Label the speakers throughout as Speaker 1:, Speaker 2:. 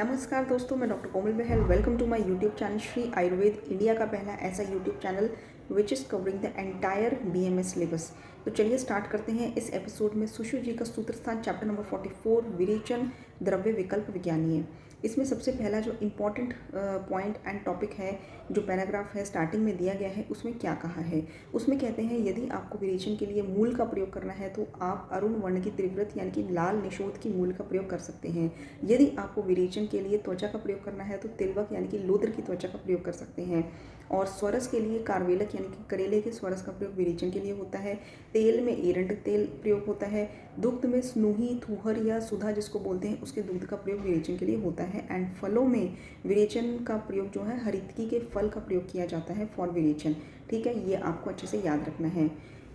Speaker 1: नमस्कार दोस्तों, मैं doctor Komal Bahl. Welcome to my YouTube channel Shri Ayurveda India का पहला ऐसा YouTube channel which is covering the entire BAMS syllabus. तो चलिए स्टार्ट करते हैं। इस एपिसोड में सुश्रु जी का सूत्र स्थान चैप्टर नंबर 44 विरेचन द्रव्य विकल्प विज्ञानीय। इसमें सबसे पहला जो इम्पॉर्टेंट पॉइंट एंड टॉपिक है, जो पैराग्राफ है स्टार्टिंग में दिया गया है, उसमें क्या कहा है। उसमें कहते हैं यदि आपको विरेचन के लिए मूल का प्रयोग करना है तो आप अरुण वर्ण की त्रिव्रत यानी कि लाल निशोध की मूल का प्रयोग कर सकते हैं। यदि आपको विरेचन के लिए त्वचा का प्रयोग करना है तो तिलवक यानी कि लोद्र की त्वचा का प्रयोग कर सकते हैं। और स्वरस के लिए कारवेलक यानी कि करेले के स्वरस का प्रयोग विरेचन के लिए होता है। तेल में एरंड तेल प्रयोग होता है। दुग्ध में स्नूही, थूहर या सुधा जिसको बोलते हैं, उसके दूध का प्रयोग विरेचन के लिए होता है। एंड फलों में विरेचन का प्रयोग जो है हरितकी के फल का प्रयोग किया जाता है फॉर विरेचन। ठीक है, ये आपको अच्छे से याद रखना है।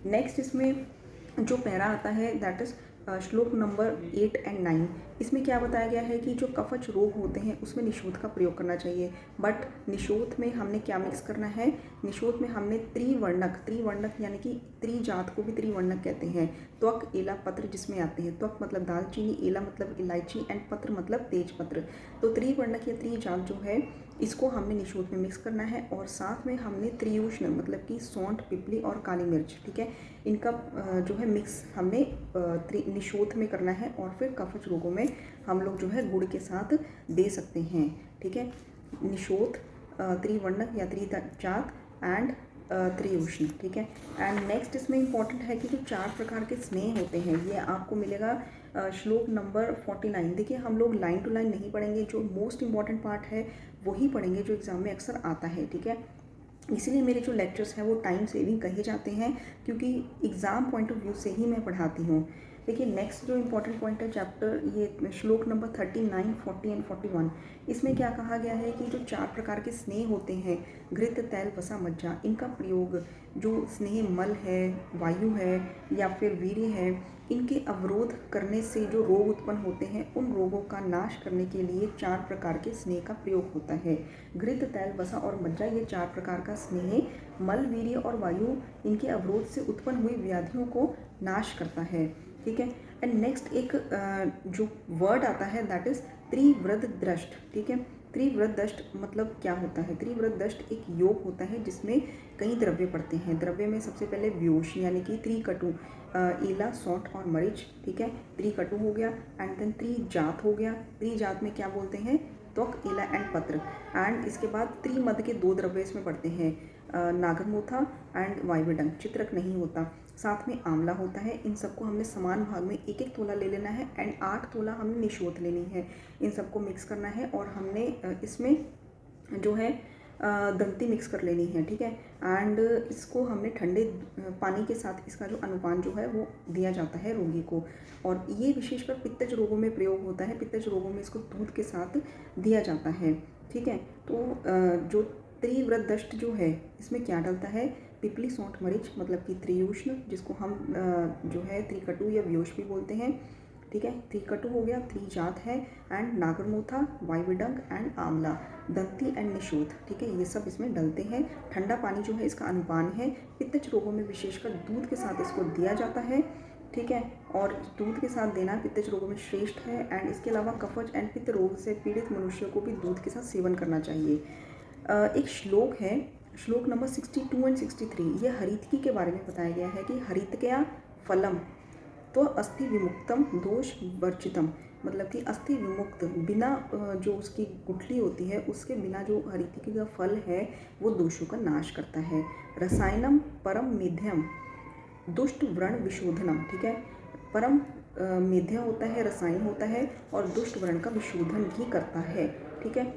Speaker 1: नेक्स्ट इसमें जो पैरा आता है दैट इज श्लोक नंबर 8 एंड 9। इसमें क्या बताया गया है कि जो कफच रोग होते हैं उसमें निशोथ का प्रयोग करना चाहिए। बट निशोथ में हमने क्या मिक्स करना है, निशोथ में हमने त्रिवर्णक यानी कि त्रिजात को भी त्रिवर्णक कहते हैं। त्वक, एला, पत्र जिसमें आते हैं। त्वक मतलब दालचीनी, एला मतलब इलायची एंड पत्र मतलब तेज पत्र। तो त्रिवर्णक या त्रिजात जो है इसको हमने निशोथ में मिक्स करना है। और साथ में हमने त्रिउष्ण मतलब कि सौंठ, पिपली और काली मिर्च, ठीक है, इनका जो है मिक्स हमने निशोथ में करना है। और फिर कफच रोगों में हम लोग जो है गुड़ के साथ दे सकते हैं। ठीक है, निशोथ, त्रिवर्णक या त्रिजात एंड त्रिउष्ण। ठीक है। एंड नेक्स्ट इसमें इंपॉर्टेंट है कि जो 4 प्रकार के स्नेह होते हैं ये आपको मिलेगा श्लोक नंबर 49। देखिए, हम लोग लाइन टू लाइन नहीं पढ़ेंगे, जो मोस्ट इंपॉर्टेंट पार्ट है वही पढ़ेंगे जो एग्जाम में अक्सर आता है। ठीक है, इसीलिए मेरे जो लेक्चर्स हैं वो टाइम सेविंग कहे जाते हैं, क्योंकि एग्ज़ाम पॉइंट ऑफ व्यू से ही मैं पढ़ाती हूँ। देखिए, नेक्स्ट जो इंपॉर्टेंट पॉइंट है चैप्टर ये श्लोक नंबर 39, 40 एंड 41। इसमें क्या कहा गया है कि जो 4 प्रकार के स्नेह होते हैं, घृत, तैल, वसा, मज्जा, इनका प्रयोग जो स्नेह मल है, वायु है या फिर वीर्य है, इनके अवरोध करने से जो रोग उत्पन्न होते हैं उन रोगों का नाश करने के लिए 4 प्रकार के स्नेह का प्रयोग होता है। घृत, तैल, वसा और मज्जा, ये 4 प्रकार का स्नेह मल, वीर्य और वायु, इनके अवरोध से उत्पन्न हुई व्याधियों को नाश करता है। ठीक है। एंड नेक्स्ट एक जो वर्ड आता है दैट इज त्रिव्रत दृष्ट। ठीक है, त्रिव्रत दष्ट मतलब क्या होता है। त्रिव्रत दष्ट एक योग होता है जिसमें कई द्रव्य पड़ते हैं। द्रव्य में सबसे पहले व्योश यानी कि त्रिकटु, एला, सौंठ और मरीच। ठीक है, त्रिकटु हो गया। एंड देन त्रिजात हो गया। त्रिजात में क्या बोलते हैं, त्वक, एला एंड पत्र। एंड इसके बाद त्रिमद के 2 द्रव्य इसमें पड़ते हैं, नागरमोथा एंड वाइवेडंग, चित्रक नहीं होता। साथ में आंवला होता है। इन सबको हमने समान भाग में 1-1 तोला ले लेना है एंड 8 तोला हमने निशोथ लेनी है। इन सबको मिक्स करना है और हमने इसमें जो है दंती मिक्स कर लेनी है। ठीक है, एंड इसको हमने ठंडे पानी के साथ, इसका जो अनुपान जो है वो दिया जाता है रोगी को। और ये विशेषकर पित्तज रोगों में प्रयोग होता है। पित्तज रोगों में इसको दूध के साथ दिया जाता है। ठीक है, तो जो त्रिव्रत दष्ट जो है इसमें क्या डलता है, पिपली, सौंठ, मरीच मतलब कि त्रिउष्ण, जिसको हम जो है त्रिकटु या व्योश भी बोलते हैं। ठीक है, त्रिकटु हो गया, त्रिजात है, एंड नागरमोथा, वाइवेडंग एंड आंवला, दंती एंड निशोथ। ठीक है, ये सब इसमें डलते हैं। ठंडा पानी जो है इसका अनुपान है। पित्तज रोगों में विशेषकर दूध के साथ इसको दिया जाता है। ठीक है, और दूध के साथ देना पित्तज रोगों में श्रेष्ठ है। एंड इसके अलावा कफज एंड पित्त रोग से पीड़ित मनुष्यों को भी दूध के साथ सेवन करना चाहिए। एक श्लोक है, श्लोक नंबर 62 एंड 63। ये हरितकी के बारे में बताया गया है कि हरितकया फलम तो अस्थि विमुक्तम दोष वर्जितम, मतलब कि अस्थि विमुक्त, बिना जो उसकी गुठली होती है उसके बिना जो हरितकी का फल है वो दोषों का नाश करता है। रसायनम परम मेध्यम दुष्ट व्रण विशोधनम। ठीक है, परम मेध्य होता है, रसायन होता है और दुष्ट व्रण का विशोधन भी करता है। ठीक है,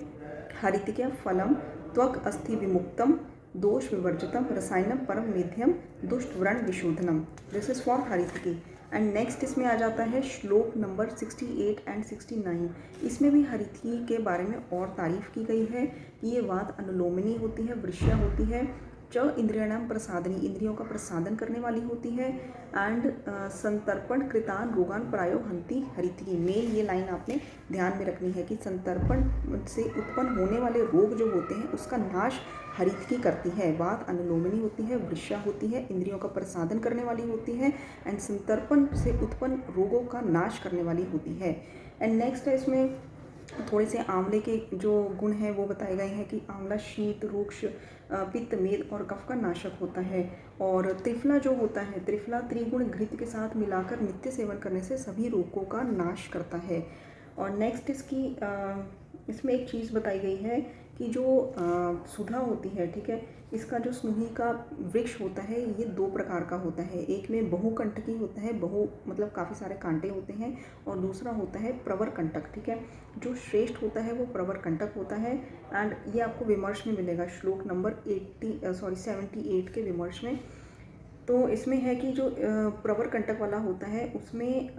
Speaker 1: हरितक्य फलम त्वक अस्थि विमुक्तम दोष विवर्जितम रसायनम परम मेध्यम दुष्ट व्रण विशोधनम। This is for haritaki. And next इसमें आ जाता है श्लोक नंबर 68 एंड 69। इसमें भी हरितकी के बारे में और तारीफ की गई है कि ये वात अनुलोमिनी होती है, वृष्या होती है, च इंद्रियाणाम प्रसादनी, इंद्रियों का प्रसादन करने वाली होती है। एंड संतर्पण कृतान रोगान प्रायो हंति हरितकी। मेन ये लाइन आपने ध्यान में रखनी है कि संतर्पण से उत्पन्न होने वाले रोग जो होते हैं उसका नाश हरितकी करती है। वात अनुलोमिनी होती है, वृष्या होती है, इंद्रियों का प्रसादन करने वाली होती है, एंड संतर्पण से उत्पन्न रोगों का नाश करने वाली होती है। एंड नेक्स्ट है इसमें थोड़े से आंवले के जो गुण हैं वो बताए गए हैं कि आंवला शीत, रुक्ष, पित्त, मेद और कफ का नाशक होता है। और त्रिफला जो होता है, त्रिफला त्रिगुण घृत के साथ मिलाकर नित्य सेवन करने से सभी रोगों का नाश करता है। और नेक्स्ट इसमें एक चीज़ बताई गई है कि जो सुधा होती है, ठीक है, इसका जो स्नूही का वृक्ष होता है ये 2 प्रकार का होता है। एक में बहुकंटकी होता है, मतलब काफ़ी सारे कांटे होते हैं, और दूसरा होता है प्रवरकंटक, ठीक है। जो श्रेष्ठ होता है वो प्रवरकंटक होता है। एंड ये आपको विमर्श में मिलेगा, श्लोक नंबर 78 के विमर्श में। तो इसमें है कि जो प्रवरकंटक वाला होता है उसमें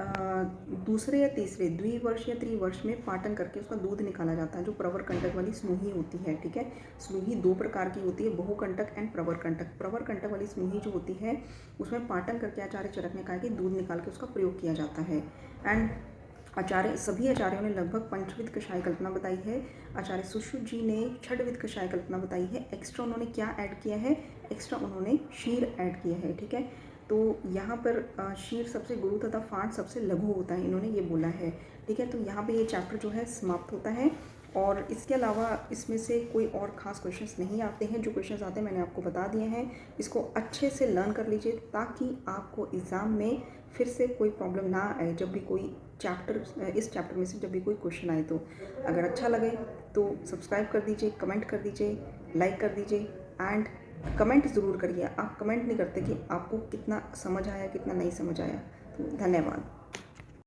Speaker 1: दूसरे या तीसरे द्विवर्ष या त्रिवर्ष में पाटन करके उसका दूध निकाला जाता है। जो प्रवरकंटक वाली स्नूही होती है, ठीक है, स्नूही 2 प्रकार की होती है, बहुकंटक एंड प्रवरकंटक। प्रवरकंटक वाली स्नूही जो होती है उसमें पाटन करके आचार्य चरक ने कहा कि दूध निकाल के उसका प्रयोग किया जाता है। एंड सभी आचार्यों ने लगभग पंचविध कषाय कल्पना बताई है। आचार्य सुश्रुत जी ने छठविध कषाय कल्पना बताई है। एक्स्ट्रा उन्होंने क्या ऐड किया है, एक्स्ट्रा उन्होंने क्षीर ऐड किया है, ठीक है। तो यहाँ पर क्षीर सबसे गुरु तथा फांड सबसे लघु होता है, इन्होंने ये बोला है, ठीक है। तो यहाँ पे ये चैप्टर जो है समाप्त होता है। और इसके अलावा इसमें से कोई और ख़ास क्वेश्चंस नहीं आते हैं। जो क्वेश्चंस आते हैं मैंने आपको बता दिए हैं। इसको अच्छे से लर्न कर लीजिए ताकि आपको एग्ज़ाम में फिर से कोई प्रॉब्लम ना आए जब भी कोई इस चैप्टर में से जब भी कोई क्वेश्चन आए। तो अगर अच्छा लगे तो सब्सक्राइब कर दीजिए, कमेंट कर दीजिए, लाइक कर दीजिए एंड कमेंट ज़रूर करिए। आप कमेंट नहीं करते कि आपको कितना समझ आया, कितना नहीं समझ आया। तो धन्यवाद।